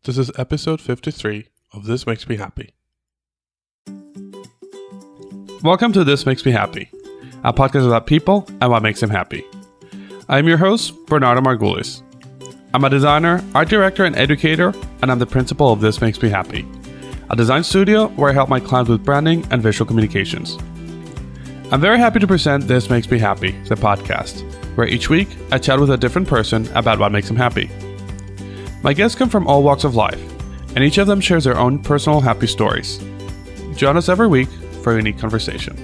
This is episode 53 of This Makes Me Happy. Welcome to This Makes Me Happy, a podcast about people and what makes them happy. I'm your host, Bernardo Margulis. I'm a designer, art director, and educator, and I'm the principal of This Makes Me Happy, a design studio where I help my clients with branding and visual communications. I'm very happy to present This Makes Me Happy, the podcast, where each week I chat with a different person about what makes them happy. My guests come from all walks of life, and each of them shares their own personal happy stories. Join us every week for a unique conversation.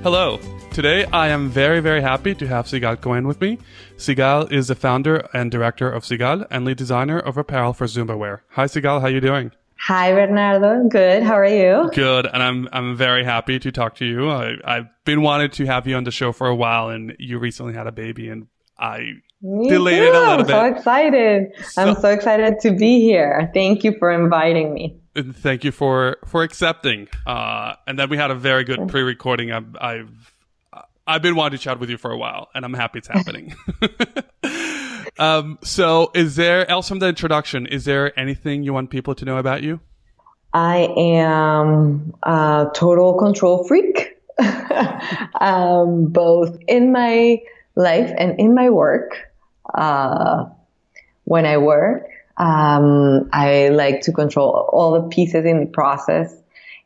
Hello. Today I am very, very happy to have Sigal Cohen with me. Sigal is the founder and director of Sigal and lead designer of apparel for Zumba wear. Hi Sigal, how are you doing? Hi Bernardo, good. How are you? Good, and I'm very happy to talk to you. I've been wanting to have you on the show for a while, and you recently had a baby, and I delayed it a little bit. I'm so excited. I'm so excited to be here. Thank you for inviting me. And thank you for accepting. And then we had a very good pre-recording. I've been wanting to chat with you for a while, and I'm happy it's happening. So is there, else from the introduction, is there anything you want people to know about you? I am a total control freak, both in my life and in my work. When I work, I like to control all the pieces in the process.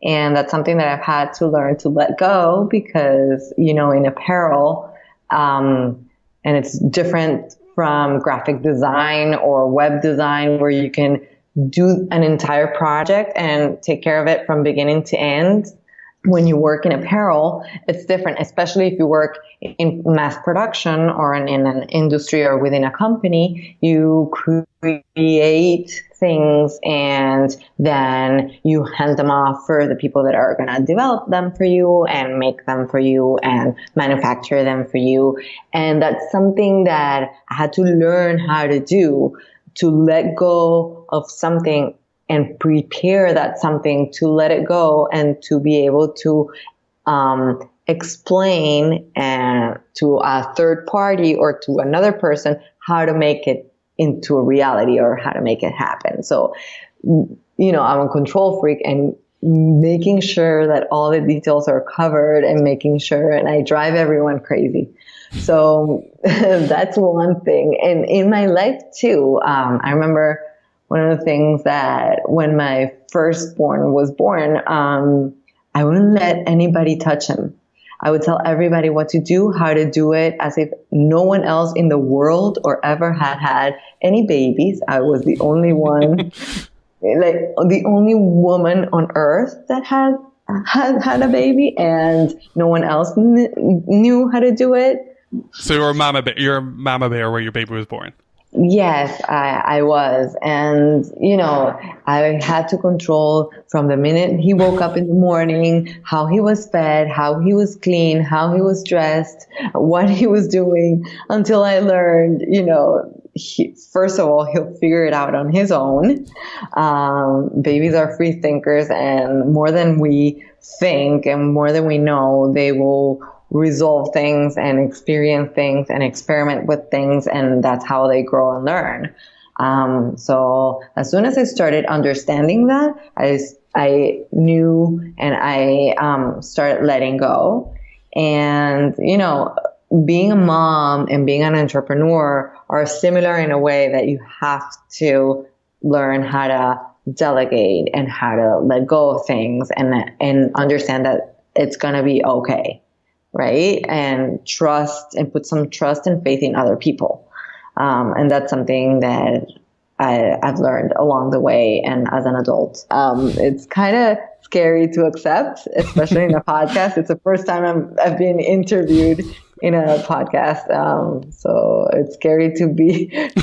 And that's something that I've had to learn to let go because, in apparel, and it's different from graphic design or web design where you can do an entire project and take care of it from beginning to end. When you work in apparel, it's different, especially if you work in mass production or in an industry or within a company. You create things and then you hand them off for the people that are going to develop them for you and make them for you and manufacture them for you. And that's something that I had to learn how to do, to let go of something and prepare that something, to let it go and to be able to explain to a third party or to another person how to make it into a reality or how to make it happen. So, I'm a control freak and making sure that all the details are covered and making sure, and I drive everyone crazy. So that's one thing. And in my life too, I remember one of the things that when my firstborn was born, I wouldn't let anybody touch him. I would tell everybody what to do, how to do it, as if no one else in the world or ever had any babies. I was the only one, like the only woman on earth that had a baby, and no one else knew how to do it. So you're a mama bear where your baby was born. Yes, I was. And, I had to control from the minute he woke up in the morning, how he was fed, how he was clean, how he was dressed, what he was doing, until I learned, first of all, he'll figure it out on his own. Babies are free thinkers, and more than we think and more than we know, they will resolve things and experience things and experiment with things, and that's how they grow and learn. So as soon as I started understanding that, I knew and I started letting go. And, being a mom and being an entrepreneur are similar in a way that you have to learn how to delegate and how to let go of things and understand that it's going to be okay. Right? And trust and put some trust and faith in other people. And that's something that I've learned along the way and as an adult. It's kind of scary to accept, especially in a podcast. It's the first time I've been interviewed in a podcast. So it's scary to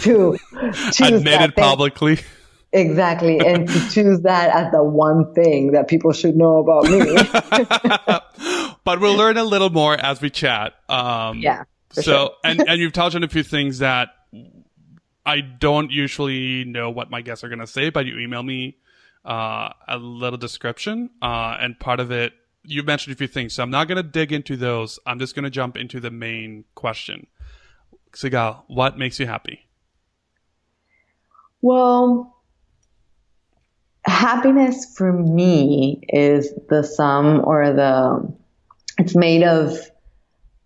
choose admit it publicly. Exactly. And to choose that as the one thing that people should know about me. But we'll learn a little more as we chat. Yeah. So, sure. and you've touched on a few things that I don't usually know what my guests are going to say, but you email me a little description. And part of it, you mentioned a few things. So I'm not going to dig into those. I'm just going to jump into the main question. Sigal, what makes you happy? Well, happiness for me is the sum or it's made of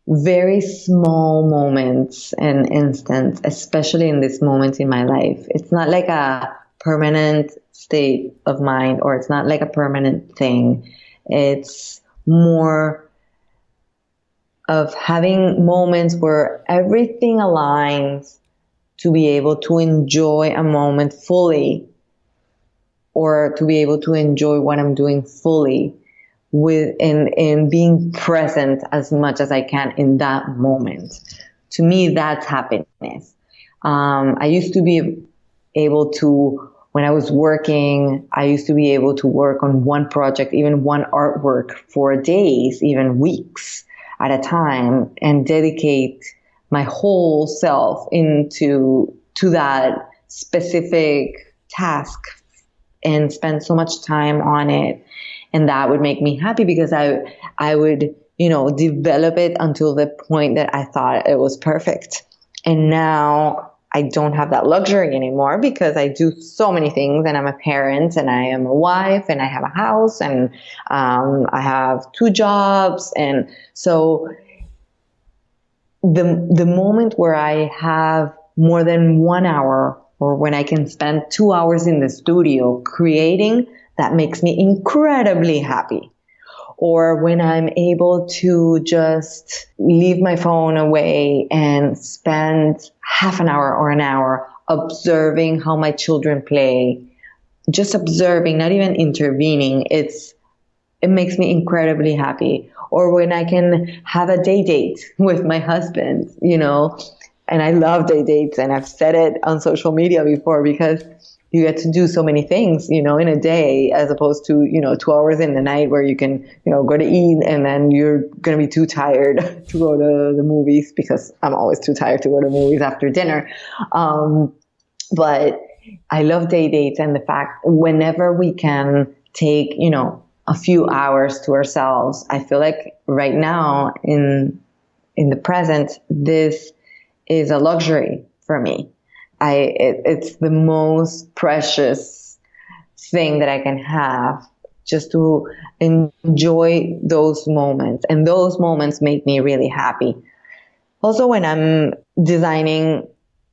very small moments and instants, especially in this moment in my life. It's not like a permanent state of mind, or it's not like a permanent thing. It's more of having moments where everything aligns to be able to enjoy a moment fully, or to be able to enjoy what I'm doing fully, with in being present as much as I can in that moment. To me, that's happiness. I used to be able to, when I was working, I used to be able to work on one project, even one artwork for days, even weeks at a time, and dedicate my whole self to that specific task and spend so much time on it. And that would make me happy because I would, develop it until the point that I thought it was perfect. And now I don't have that luxury anymore because I do so many things, and I'm a parent, and I am a wife, and I have a house, and I have 2 jobs. And so the moment where I have more than 1 hour, or when I can spend 2 hours in the studio creating, that makes me incredibly happy. Or when I'm able to just leave my phone away and spend half an hour or an hour observing how my children play, just observing, not even intervening, it makes me incredibly happy. Or when I can have a day date with my husband, and I love day dates, and I've said it on social media before, because you get to do so many things, in a day, as opposed to, 2 hours in the night where you can, go to eat, and then you're going to be too tired to go to the movies, because I'm always too tired to go to movies after dinner. But I love day dates, and the fact whenever we can take, a few hours to ourselves. I feel like right now in the present, this is a luxury for me. It's the most precious thing that I can have, just to enjoy those moments. And those moments make me really happy. Also, when I'm designing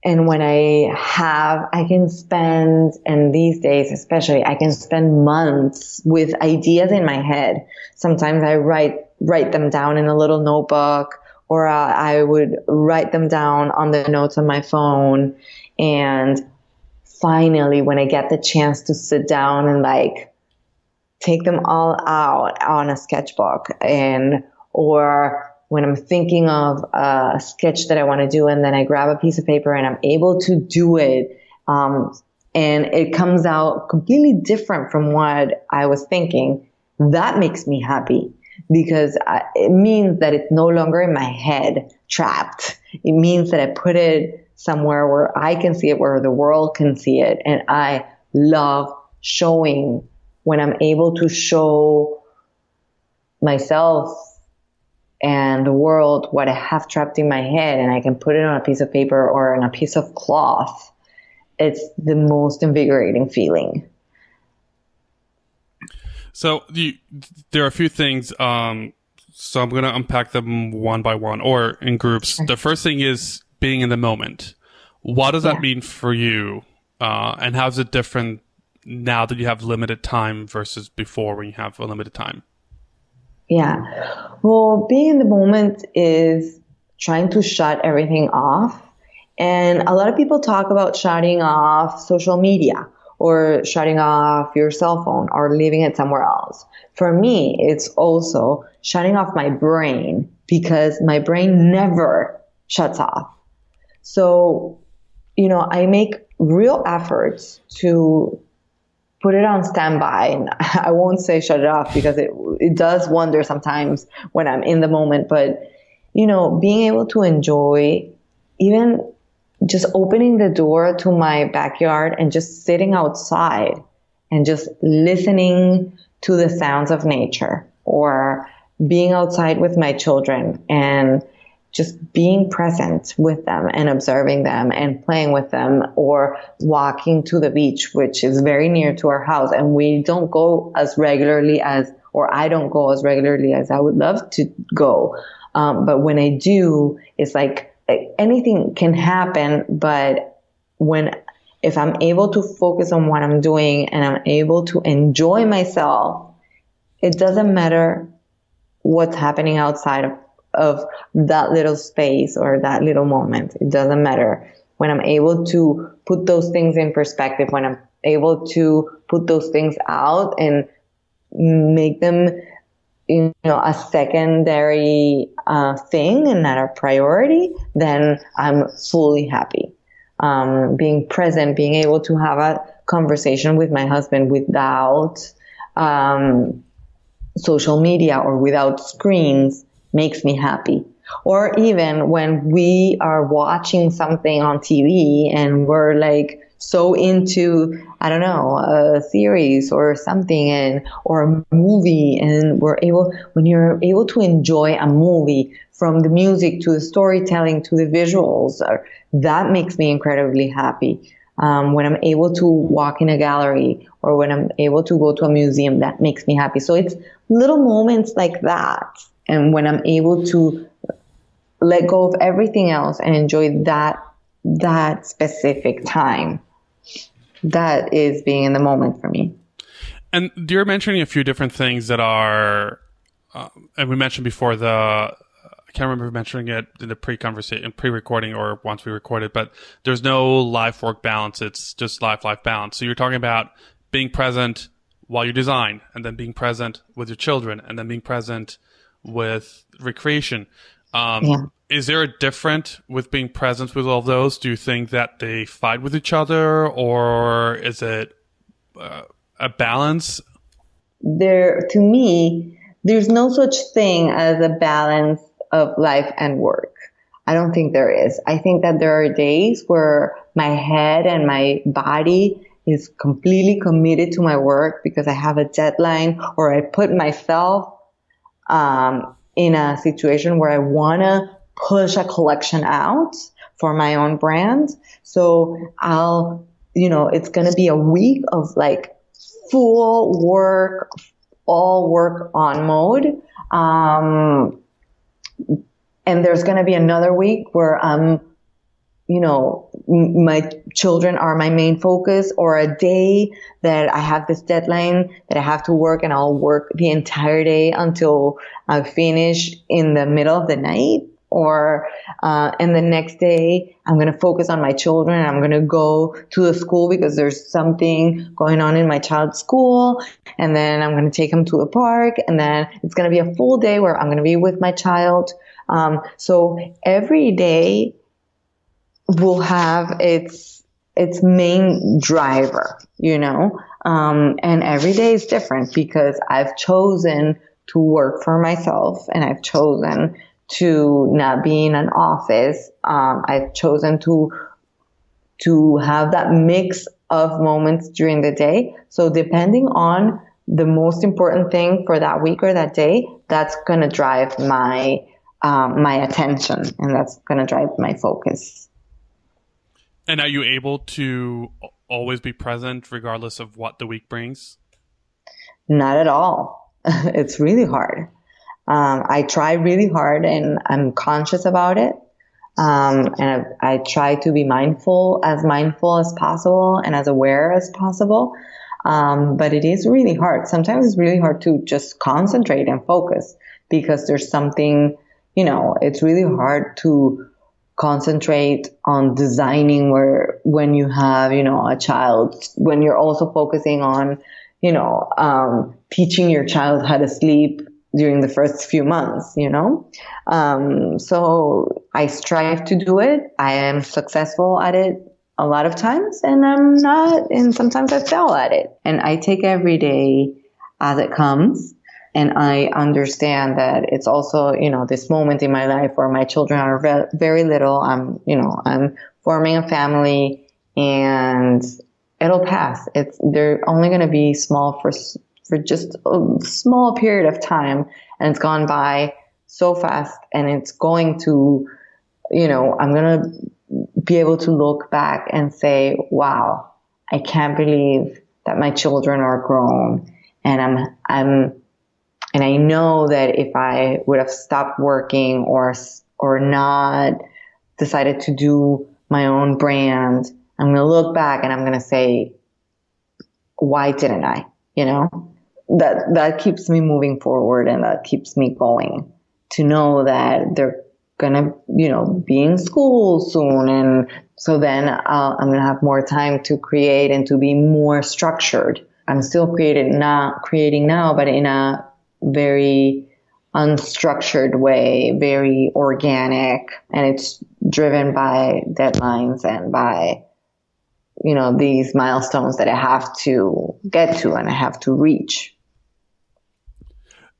and when I can spend, and these days especially, I can spend months with ideas in my head. Sometimes I write them down in a little notebook, or I would write them down on the notes on my phone. And finally, when I get the chance to sit down and take them all out on a sketchbook, or when I'm thinking of a sketch that I want to do, and then I grab a piece of paper and I'm able to do it, and it comes out completely different from what I was thinking, that makes me happy, because it means that it's no longer in my head trapped. It means that I put it somewhere where I can see it, where the world can see it. And I love showing, when I'm able to show myself and the world what I have trapped in my head, and I can put it on a piece of paper or on a piece of cloth. It's the most invigorating feeling. So there are a few things. So I'm going to unpack them one by one, or in groups. The first thing is being in the moment. What does that mean for you? And how's it different now that you have limited time versus before when you have a limited time? Yeah. Well, being in the moment is trying to shut everything off. And a lot of people talk about shutting off social media, or shutting off your cell phone, or leaving it somewhere else. For me, it's also shutting off my brain, because my brain never shuts off. So, I make real efforts to put it on standby. And I won't say shut it off, because it does wonder sometimes when I'm in the moment. But, being able to enjoy, even just opening the door to my backyard and just sitting outside and just listening to the sounds of nature, or being outside with my children and just being present with them and observing them and playing with them, or walking to the beach, which is very near to our house. And we don't go as regularly as, or I don't go as regularly as I would love to go. But when I do, it's like anything can happen. But if I'm able to focus on what I'm doing and I'm able to enjoy myself, it doesn't matter what's happening outside of that little space or that little moment. It doesn't matter. When I'm able to put those things in perspective, when I'm able to put those things out and make them, a secondary thing and not a priority, then I'm fully happy. Being present, being able to have a conversation with my husband without social media or without screens makes me happy. Or even when we are watching something on TV and we're like so into, I don't know, a series or something, or a movie, and when you're able to enjoy a movie, from the music to the storytelling to the visuals, that makes me incredibly happy. When I'm able to walk in a gallery or when I'm able to go to a museum, that makes me happy. So it's little moments like that. And when I'm able to let go of everything else and enjoy that specific time, that is being in the moment for me. And you're mentioning a few different things that are, and we mentioned before I can't remember mentioning it in the pre-recording or once we recorded, but there's no life-work balance. It's just life-life balance. So you're talking about being present while you design, and then being present with your children, and then being present with recreation. Is there a difference with being present with all of those? Do you think that they fight with each other, or is it a balance? To me, there's no such thing as a balance of life and work. I don't think there is. I think that there are days where my head and my body is completely committed to my work because I have a deadline, or I put myself in a situation where I want to push a collection out for my own brand. So it's going to be a week of like full work, all work on mode. And there's going to be another week where my children are my main focus, or a day that I have this deadline that I have to work, and I'll work the entire day until I finish in the middle of the night. And the next day I'm going to focus on my children, and I'm going to go to the school because there's something going on in my child's school. And then I'm going to take him to the park, and then it's going to be a full day where I'm going to be with my child. So every day will have its main driver, and every day is different because I've chosen to work for myself, and I've chosen to not be in an office. I've chosen to have that mix of moments during the day. So depending on the most important thing for that week or that day, that's going to drive my attention, and that's going to drive my focus. And are you able to always be present regardless of what the week brings? Not at all. It's really hard. I try really hard, and I'm conscious about it. And I try to be mindful as possible and as aware as possible. But it is really hard. Sometimes it's really hard to just concentrate and focus because there's something, it's really hard to concentrate on designing when you have, a child, when you're also focusing on, teaching your child how to sleep during the first few months, So I strive to do it. I am successful at it a lot of times, and I'm not, and sometimes I fail at it. And I take every day as it comes. And I understand that it's also, this moment in my life where my children are very little. I'm forming a family, and it'll pass. They're only going to be small for just a small period of time, and it's gone by so fast, and it's going to, I'm going to be able to look back and say, wow, I can't believe that my children are grown. And and I know that if I would have stopped working or not decided to do my own brand, I'm going to look back and I'm going to say, why didn't I? That keeps me moving forward, and that keeps me going to know that they're going to, be in school soon. And so then I'm going to have more time to create and to be more structured. I'm still creating now, but in a very unstructured way, very organic, and it's driven by deadlines and by, these milestones that I have to get to and I have to reach.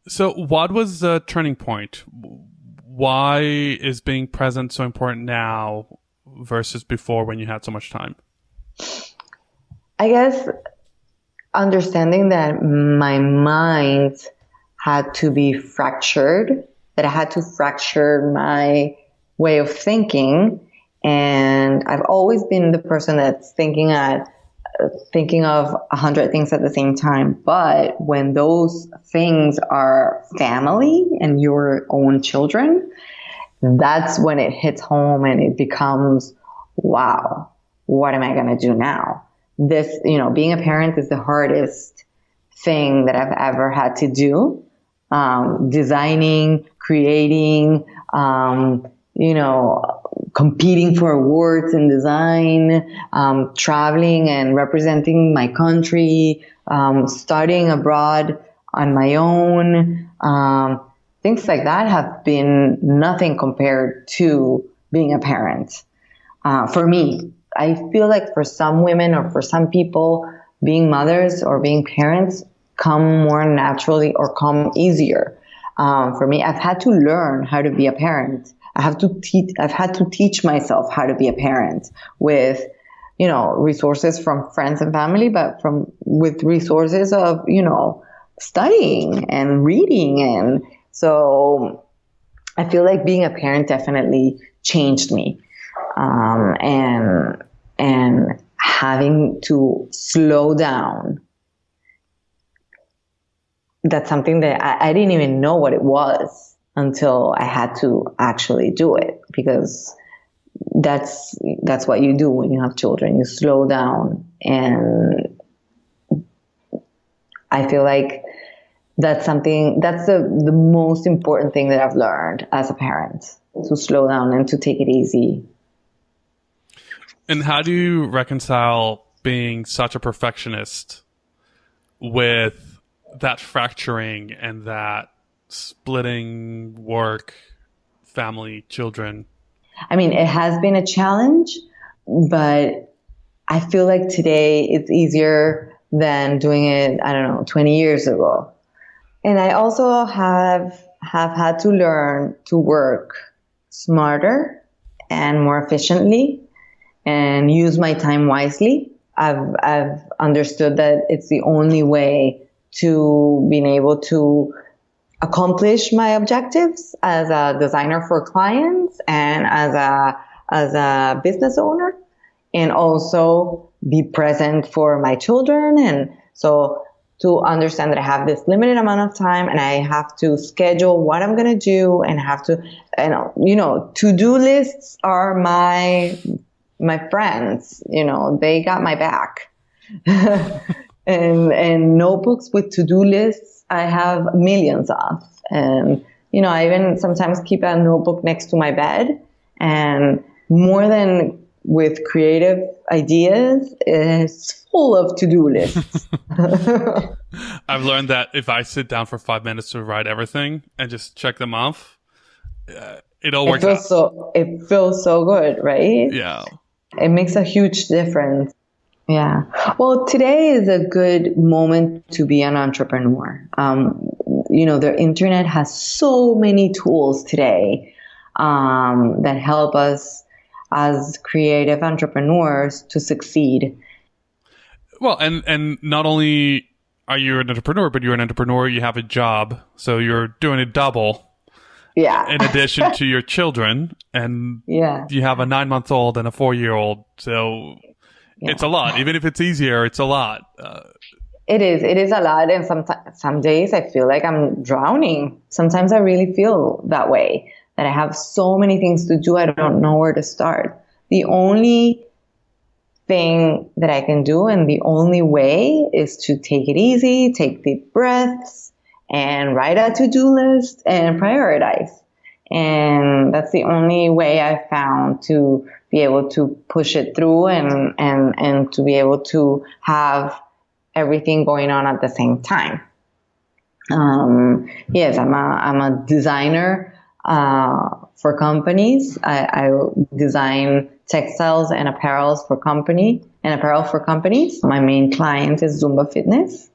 So what was the turning point? Why is being present so important now versus before when you had so much time? I guess understanding that my mind had to be fractured, that I had to fracture my way of thinking. And I've always been the person that's thinking of 100 things at the same time. But when those things are family and your own children, that's when it hits home and it becomes, wow, what am I going to do now? This, being a parent is the hardest thing that I've ever had to do. Designing, creating, competing for awards in design, traveling and representing my country, studying abroad on my own. Things like that have been nothing compared to being a parent. For me, I feel like for some women or for some people, being mothers or being parents come more naturally or come easier. For me, I've had to learn how to be a parent. I've had to teach myself how to be a parent with, resources from friends and family, but with resources of, studying and reading. And so I feel like being a parent definitely changed me. And having to slow down. That's something that I didn't even know what it was until I had to actually do it, because that's what you do when you have children. You slow down, and I feel like that's the most important thing that I've learned as a parent, to slow down and to take it easy. And how do you reconcile being such a perfectionist with that fracturing and that splitting work, family, children? I mean, it has been a challenge, but I feel like today it's easier than doing it, 20 years ago. And I also have had to learn to work smarter and more efficiently and use my time wisely. I've understood that it's the only way to being able to accomplish my objectives as a designer for clients and as a business owner, and also be present for my children. And so to understand that I have this limited amount of time and I have to schedule what I'm going to do, and to-do lists are my friends, they got my back. and notebooks with to-do lists, I have millions of. And, I even sometimes keep a notebook next to my bed, and more than with creative ideas, it's full of to-do lists. I've learned that if I sit down for 5 minutes to write everything and just check them off, it all works out. It feels so good, right? Yeah. It makes a huge difference. Yeah. Well, today is a good moment to be an entrepreneur. The internet has so many tools today that help us as creative entrepreneurs to succeed. Well, and not only are you an entrepreneur, but you're an entrepreneur, you have a job, so you're doing a double. Yeah. in addition to your children, and Yeah. you have a 9-month-old and a 4-year-old. So it's a Yeah. lot. Even if it's easier, it's a lot. It is. It is a lot. And some days I feel like I'm drowning. Sometimes I really feel that way, that I have so many things to do. I don't know where to start. The only thing that I can do and the only way is to take it easy, take deep breaths, and write a to-do list and prioritize. And that's the only way I found to be able to push it through and to be able to have everything going on at the same time. Yes, I'm a designer for companies. I design textiles and apparel for companies. My main client is Zumba Fitness,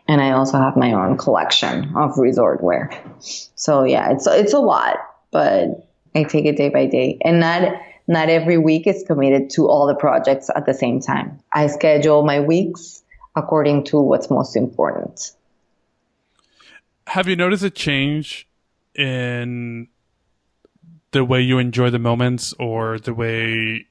and I also have my own collection of resort wear. So yeah, it's a lot, but I take it day by day, and not every week is committed to all the projects at the same time. I schedule my weeks according to what's most important. Have you noticed a change in the way you enjoy the moments, or the way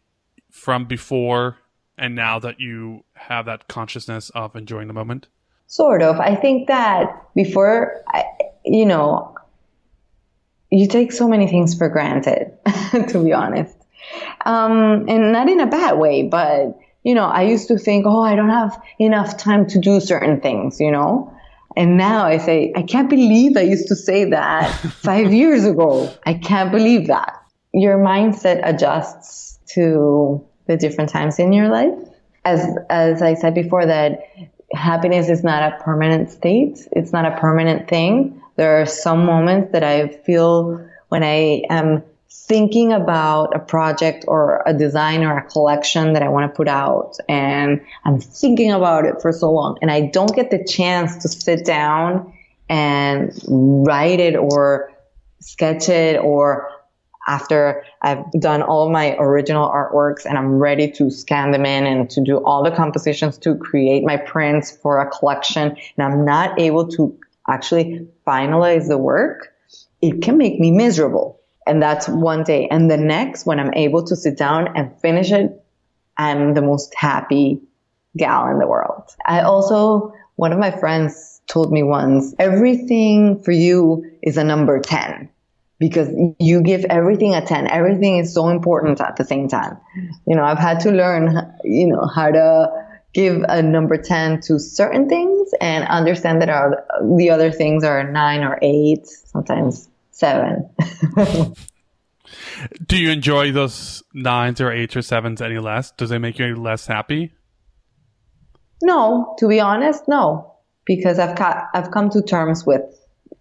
from before and now that you have that consciousness of enjoying the moment? Sort of. I think that before, you take so many things for granted, to be honest. And not in a bad way, but, I used to think, oh, I don't have enough time to do certain things, And now I say, I can't believe I used to say that 5 years ago. I can't believe that. Your mindset adjusts to the different times in your life. As I said before, that happiness is not a permanent state. It's not a permanent thing. There are some moments that I feel when I am thinking about a project or a design or a collection that I want to put out, and I'm thinking about it for so long, and I don't get the chance to sit down and write it or sketch it, or after I've done all my original artworks and I'm ready to scan them in and to do all the compositions to create my prints for a collection, and I'm not able to actually finalize the work, it can make me miserable. And that's one day. And the next, when I'm able to sit down and finish it, I'm the most happy gal in the world. One of my friends told me once, everything for you is a number 10 because you give everything a 10. Everything is so important at the same time. I've had to learn, how to give a number 10 to certain things and understand that the other things are 9 or 8, sometimes 7. Do you enjoy those 9s or 8s or 7s any less? Does it make you any less happy? No, to be honest, no. Because I've come to terms with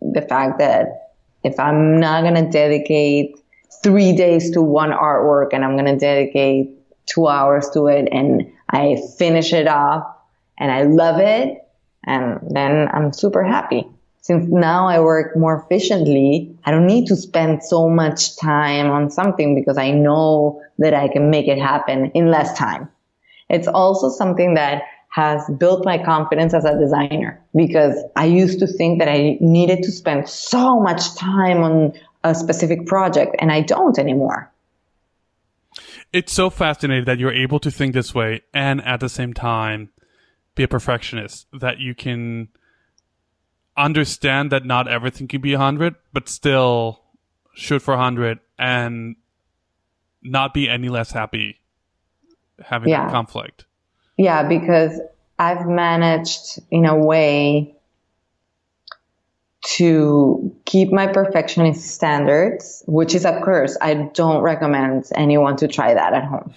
the fact that if I'm not going to dedicate 3 days to one artwork and I'm going to dedicate 2 hours to it and I finish it off and I love it, and then I'm super happy. Since now I work more efficiently, I don't need to spend so much time on something because I know that I can make it happen in less time. It's also something that has built my confidence as a designer, because I used to think that I needed to spend so much time on a specific project, and I don't anymore. It's so fascinating that you're able to think this way and at the same time be a perfectionist, that you can understand that not everything can be 100, but still shoot for 100 and not be any less happy having that conflict. Yeah, because I've managed in a way to keep my perfectionist standards, which is a curse. I don't recommend anyone to try that at home.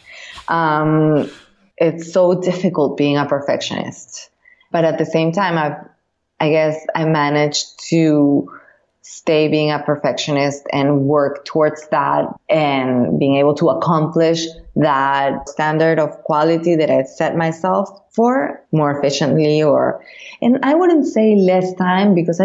It's so difficult being a perfectionist. But at the same time, I guess I managed to stay being a perfectionist and work towards that and being able to accomplish that standard of quality that I set myself for more efficiently, and I wouldn't say less time, because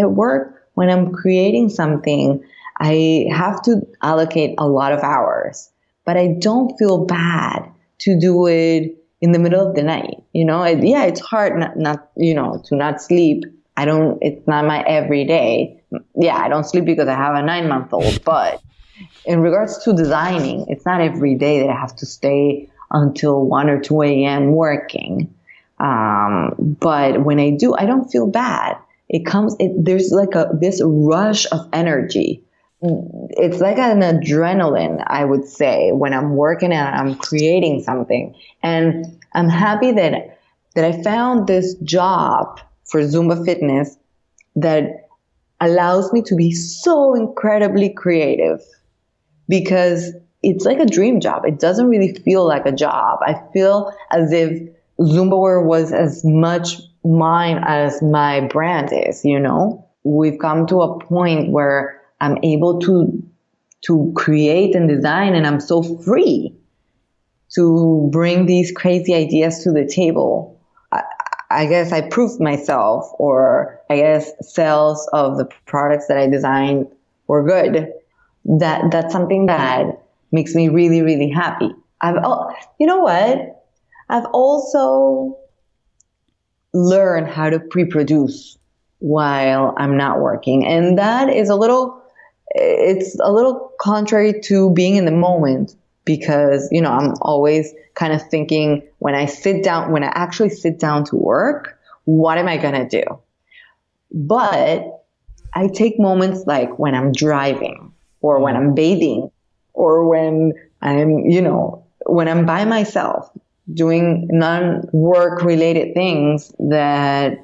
when I'm creating something, I have to allocate a lot of hours, but I don't feel bad to do it in the middle of the night. It's hard not to not sleep. It's not my everyday, Yeah, I don't sleep because I have a 9-month-old, but in regards to designing, it's not every day that I have to stay until 1 or 2 a.m. working. But when I do, I don't feel bad. There's like this rush of energy. It's like an adrenaline, I would say, when I'm working and I'm creating something. And I'm happy that I found this job for Zumba fitness that allows me to be so incredibly creative, because it's like a dream job. It doesn't really feel like a job. I feel as if ZumbaWare was as much mine as my brand is, you know? We've come to a point where I'm able to create and design, and I'm so free to bring these crazy ideas to the table. I guess I proved myself, or I guess sales of the products that I designed were good. That's something that makes me really, really happy. You know what? I've also learned how to pre-produce while I'm not working. And that is it's a little contrary to being in the moment, because, you know, I'm always kind of thinking when I actually sit down to work, what am I going to do? But I take moments like when I'm driving, or when I'm bathing, or when when I'm by myself doing non-work related things that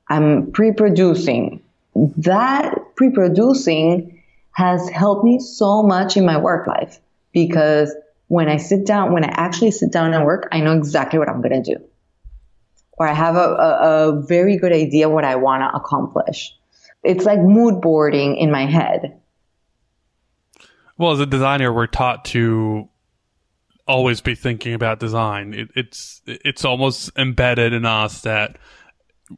I'm pre-producing. That pre-producing has helped me so much in my work life, because when I actually sit down and work, I know exactly what I'm going to do, or I have a very good idea what I want to accomplish. It's like mood boarding in my head. Well, as a designer, we're taught to always be thinking about design. It's almost embedded in us that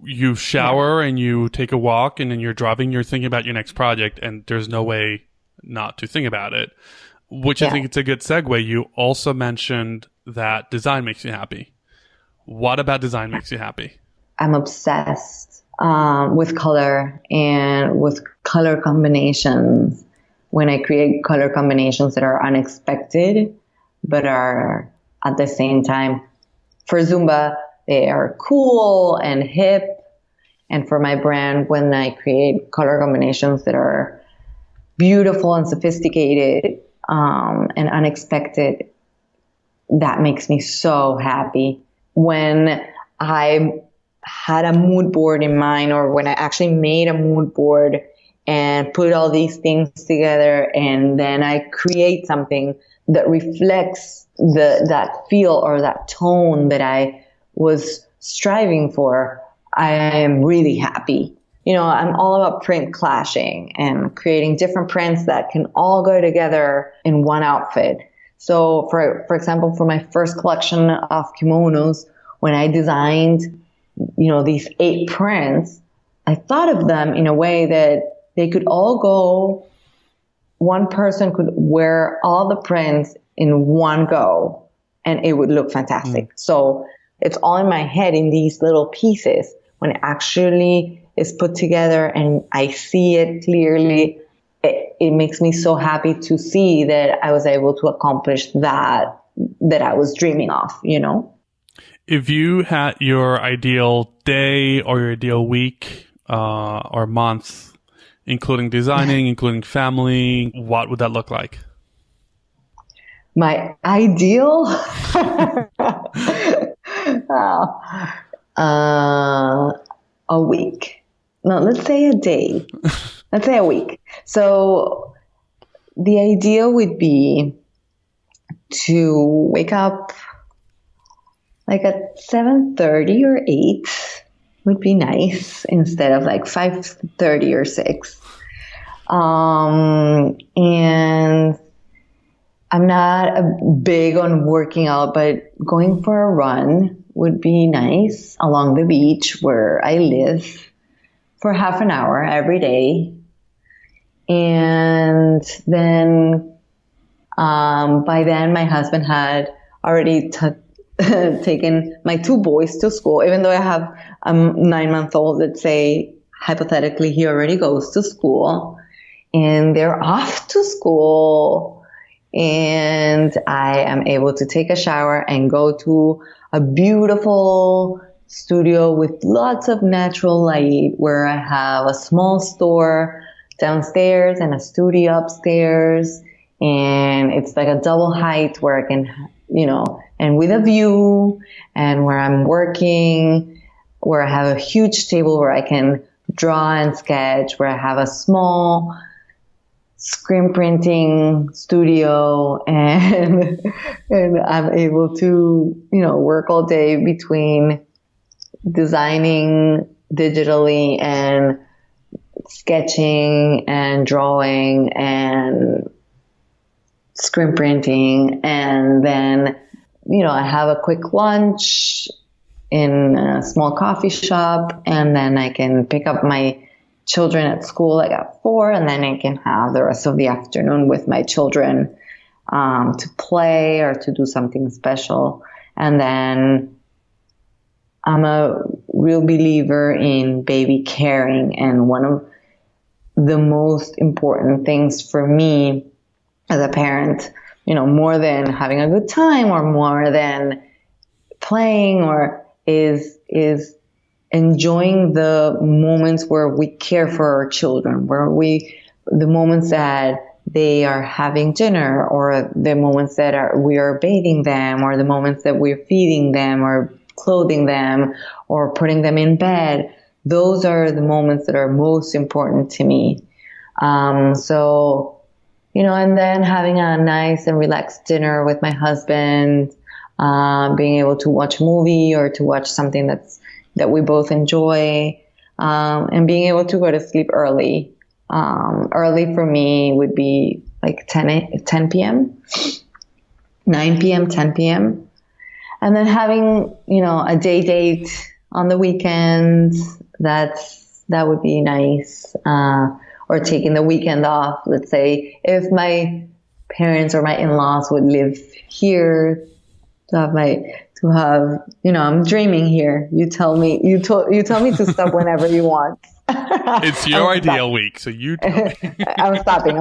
you shower and you take a walk, and then you're driving, you're thinking about your next project, and there's no way not to think about it, which I think it's a good segue. You also mentioned that design makes you happy. What about design makes you happy? I'm obsessed with color and with color combinations. When I create color combinations that are unexpected, but are at the same time, for Zumba, they are cool and hip. And for my brand, when I create color combinations that are beautiful and sophisticated and unexpected, that makes me so happy. When I had a mood board in mind, or when I actually made a mood board and put all these things together, and then I create something that reflects that feel or that tone that I was striving for, I am really happy. You know, I'm all about print clashing and creating different prints that can all go together in one outfit. So for example, for my first collection of kimonos, when I designed, you know, these 8 prints, I thought of them in a way that they could all go, one person could wear all the prints in one go, and it would look fantastic. So it's all in my head in these little pieces. When it actually is put together and I see it clearly, it makes me so happy to see that I was able to accomplish that I was dreaming of, you know? If you had your ideal day or your ideal week or month, including designing, including family, what would that look like? My ideal? A week. No, let's say a day. Let's say a week. So the idea would be to wake up like at 7:30 or 8 would be nice, instead of like 5:30 or 6. And I'm not big on working out, but going for a run would be nice along the beach where I live for half an hour every day. And then by then my husband had already taken my 2 boys to school, even though I have a 9-month-old, let's say hypothetically, he already goes to school and they're off to school, and I am able to take a shower and go to a beautiful studio with lots of natural light where I have a small store downstairs and a studio upstairs, and it's like a double height where I can, and with a view, and where I'm working, where I have a huge table where I can draw and sketch, where I have a small screen printing studio, and I'm able to, work all day between designing digitally and sketching and drawing and screen printing. And then, I have a quick lunch in a small coffee shop, and then I can pick up my children at school like at 4, and then I can have the rest of the afternoon with my children to play or to do something special. And then I'm a real believer in baby caring, and one of the most important things for me as a parent, more than having a good time or more than playing, or is enjoying the moments where we care for our children, the moments that they are having dinner, or the moments that we are bathing them, or the moments that we're feeding them or clothing them or putting them in bed. Those are the moments that are most important to me. And then having a nice and relaxed dinner with my husband, being able to watch a movie or to watch something that we both enjoy, and being able to go to sleep early. Early for me would be like 10 p.m., 9 p.m., 10 p.m. And then having, a day date on the weekends, that would be nice. Or taking the weekend off. Let's say if my parents or my in-laws would live here, I'm dreaming here. You tell me to stop whenever you want. It's your ideal week, so you tell me. I'm stopping.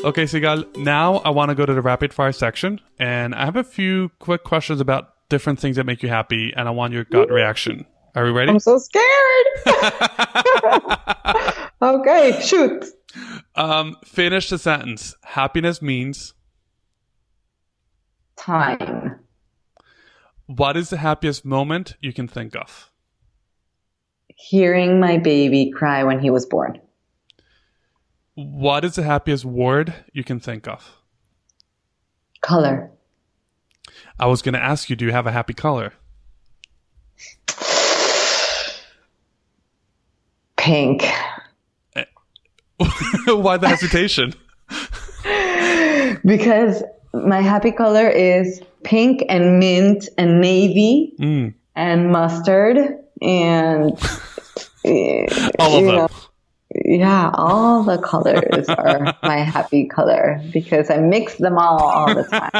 Okay, Sigal, now I want to go to the rapid fire section, and I have a few quick questions about different things that make you happy, and I want your gut reaction. Are we ready? I'm so scared. Okay, shoot. Finish the sentence. Happiness means time. What is the happiest moment you can think of? Hearing my baby cry when he was born. What is the happiest word you can think of? Color. I was going to ask you, do you have a happy color? Pink. Why the hesitation? Because my happy color is pink and mint and navy and mustard and all of them. Yeah, all the colors are my happy color because I mix them all the time.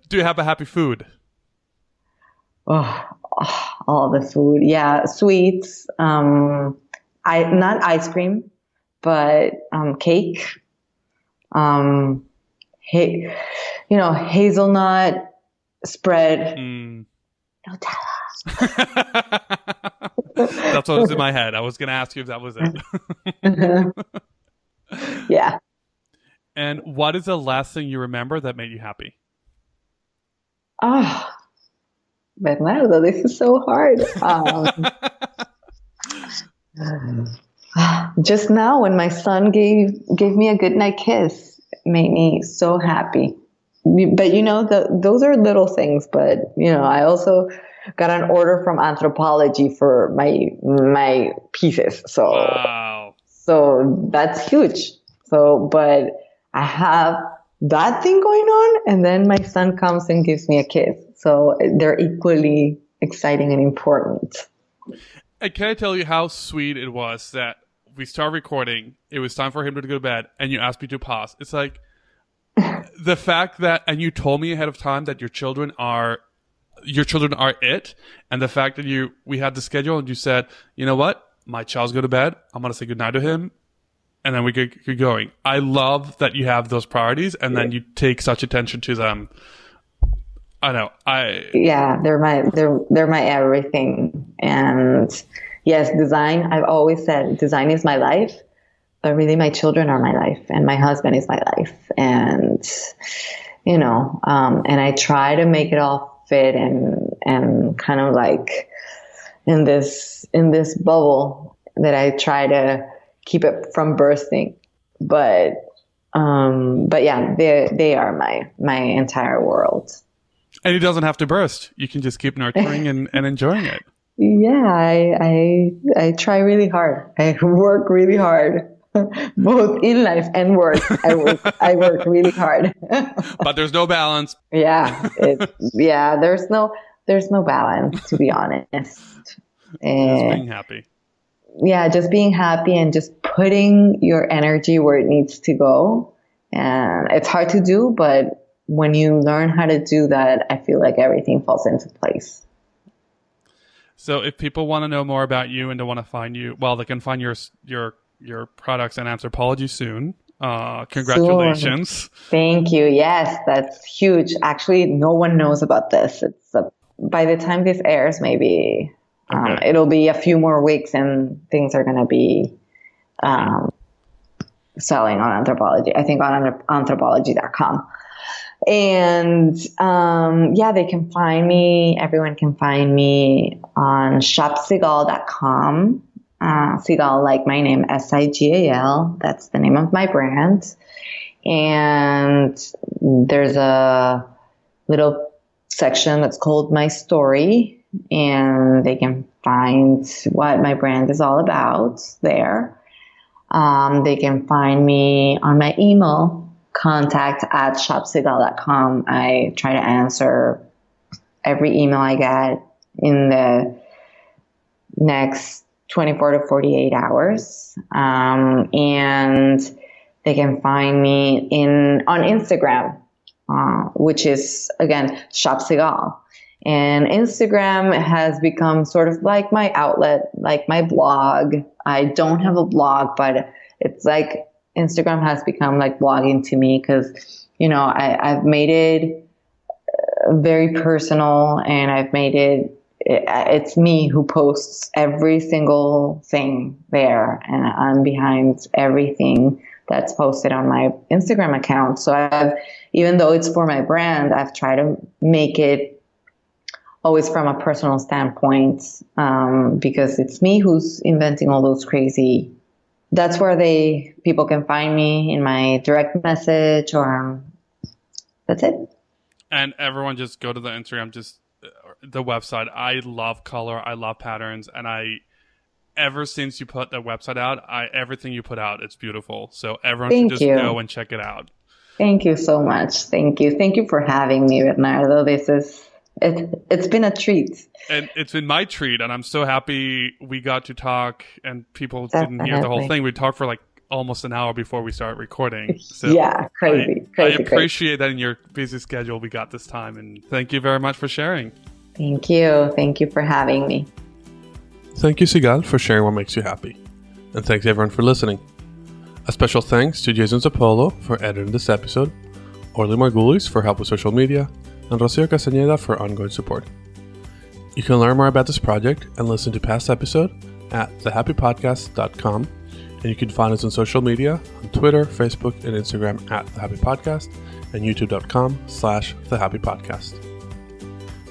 Do you have a happy food? All the food. Yeah, sweets. Not ice cream, but cake. Hazelnut spread. Nutella. That's what was in my head. I was going to ask you if that was it. Yeah. And what is the last thing you remember that made you happy? Bernardo, this is so hard. Just now when my son gave me a goodnight kiss, it made me so happy. But those are little things. But I also got an order from Anthropology for my pieces. So wow. So that's huge. But I have that thing going on, and then my son comes and gives me a kiss. So they're equally exciting and important. And can I tell you how sweet it was that we start recording, it was time for him to go to bed, and you asked me to pause. It's like the fact that, and you told me ahead of time that your children are, your children are it. And the fact that we had the schedule and you said, you know what? My child's go to bed. I'm going to say goodnight to him. And then we get going. I love that you have those priorities and then you take such attention to them. I know. They're my everything. And yes, design, I've always said design is my life, but really my children are my life and my husband is my life. And, and I try to make it all fit and kind of like in this bubble that I try to keep it from bursting, but yeah, they are my entire world. And it doesn't have to burst. You can just keep nurturing and enjoying it. Yeah, I try really hard. I work really hard, both in life and work. I work really hard. But there's no balance. Yeah, there's no balance, to be honest. Just being happy. Yeah, just being happy and just putting your energy where it needs to go. And it's hard to do, but when you learn how to do that, I feel like everything falls into place. So if people want to know more about you and they want to find you, well, they can find your products and Anthropology soon. Congratulations. Soon. Thank you. Yes, that's huge. Actually, no one knows about this. By the time this airs, maybe... Okay. It'll be a few more weeks and things are going to be selling on Anthropology. I think on anthropology.com. And they can find me. Everyone can find me on shopsigal.com. Sigal, like my name, Sigal. That's the name of my brand. And there's a little section that's called My Story. And they can find what my brand is all about there. They can find me on my email, contact@shopsigal.com. I try to answer every email I get in the next 24 to 48 hours. And they can find me on Instagram, which is, again, Shopsigal. And Instagram has become sort of like my outlet, like my blog. I don't have a blog, but it's like Instagram has become like blogging to me because, I've made it very personal and I've made it's me who posts every single thing there. And I'm behind everything that's posted on my Instagram account. So even though it's for my brand, I've tried to make it always from a personal standpoint, because it's me who's inventing all those crazy. That's where people can find me in my direct message, or that's it. And everyone just go to the Instagram, just the website. I love color, I love patterns, and ever since you put the website out, everything you put out, it's beautiful. So everyone should just go and check it out. Thank you so much. Thank you for having me, Bernardo. It's been a treat. And it's been my treat, and I'm so happy we got to talk and people didn't hear the whole thing. We talked for like almost an hour before we started recording. So yeah, crazy. I appreciate that in your busy schedule we got this time, and thank you very much for sharing. Thank you. Thank you for having me. Thank you, Sigal, for sharing what makes you happy. And thanks everyone for listening. A special thanks to Jason Zapolo for editing this episode, Orly Margulis for help with social media, and Rocio Castañeda for ongoing support. You can learn more about this project and listen to past episodes at thehappypodcast.com, and you can find us on social media on Twitter, Facebook, and Instagram at thehappypodcast and youtube.com/thehappypodcast.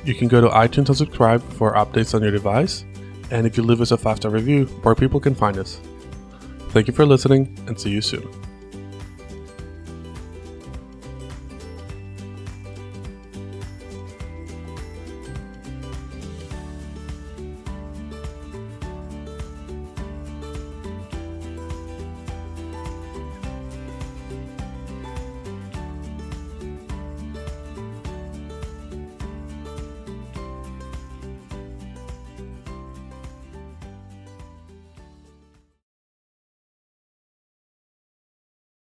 You can go to iTunes and subscribe for updates on your device, and if you leave us a 5-star review, more people can find us. Thank you for listening, and see you soon.